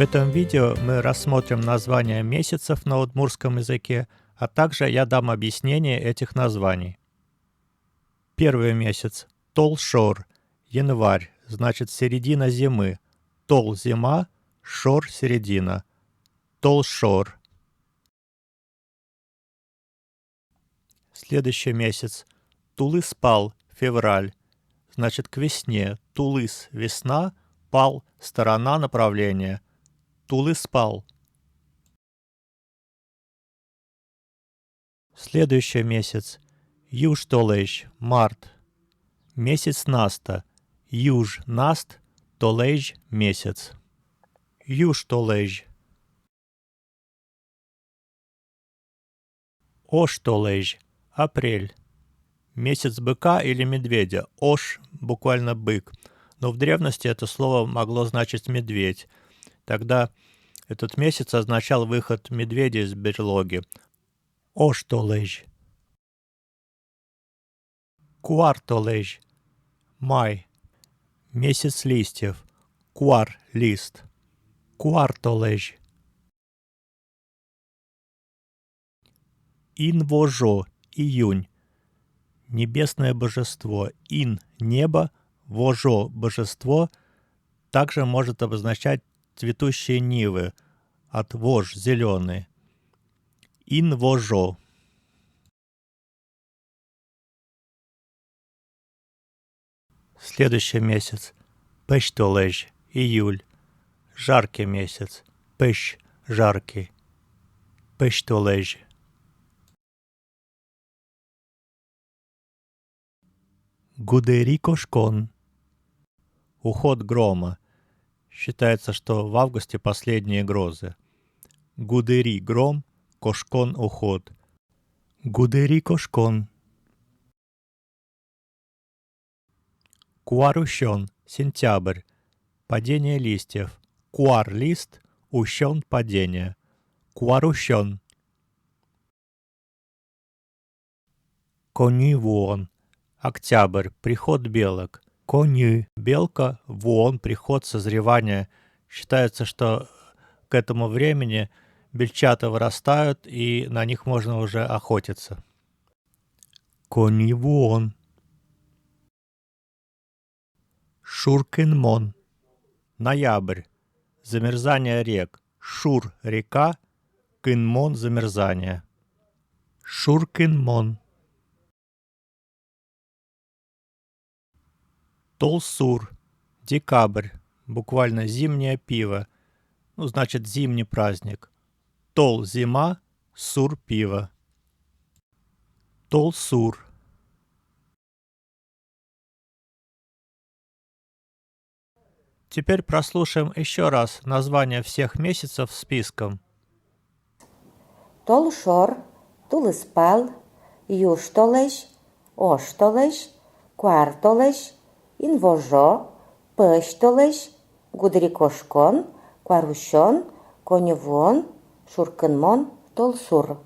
В этом видео мы рассмотрим названия месяцев на удмуртском языке, а также я дам объяснение этих названий. Первый месяц – Тол-Шор, январь, значит середина зимы. Тол – зима, Шор – середина. Тол-Шор. Следующий месяц – Тулыс-Пал, февраль, значит к весне. Тулыс – весна, Пал – сторона направления. Тулыс-Пал. Следующий месяц – Юж-Толейш, март. Месяц Наста. Юж-Наст, Толейш – месяц. Юж-Толейш. Ош-Толейш, апрель. Месяц быка или медведя. Ош – буквально бык. Но в древности это слово могло значить медведь. Тогда этот месяц означал выход медведя из берлоги. Ош-Толейш. Куар-Толейш, май. Месяц листьев. Куар – лист. Куар-Толейш. Ин-Вожо, июнь. Небесное божество. Ин – небо, Вожо – божество. Также может обозначать цветущие нивы. От вож – зеленый. Ин-Вожо. Следующий месяц. Пеш-Толейш, июль. Жаркий месяц. Пеш – жаркий. Пеш-Толейш. Гудери-Кошкон. Уход грома. Считается, что в августе последние грозы. Гудери – гром, Кошкон – уход. Гудери-Кошкон. Куар-Ущон, сентябрь. Падение листьев. Куар – лист, Ущон – падение. Куар-Ущон. Конью-Вуон. Октябрь. Приход белок. Конью – белка, вуон – приход созревания. Считается, что к этому времени бельчата вырастают, и на них можно уже охотиться. Конью-Вуон. Шур-Кын-Мон. Ноябрь. Замерзание рек. Шур – река, Кын-Мон – замерзание. Шур-Кын-Мон. Тол-Сур. Декабрь. Буквально зимнее пиво. Значит зимний праздник. Тол – зима, Сур – пиво. Тол-Сур. Теперь прослушаем еще раз названия всех месяцев списком. Тол-Шор, Тулыс-Пал, Юж-Толейш, Ош-Толейш, Куар-Толейш, Ин-Вожо, Пеш-Толейш, Гудери-Кошкон, Куар-Ущон, Конью-Вуон, Шур-Кын-Мон, Тол-Сур.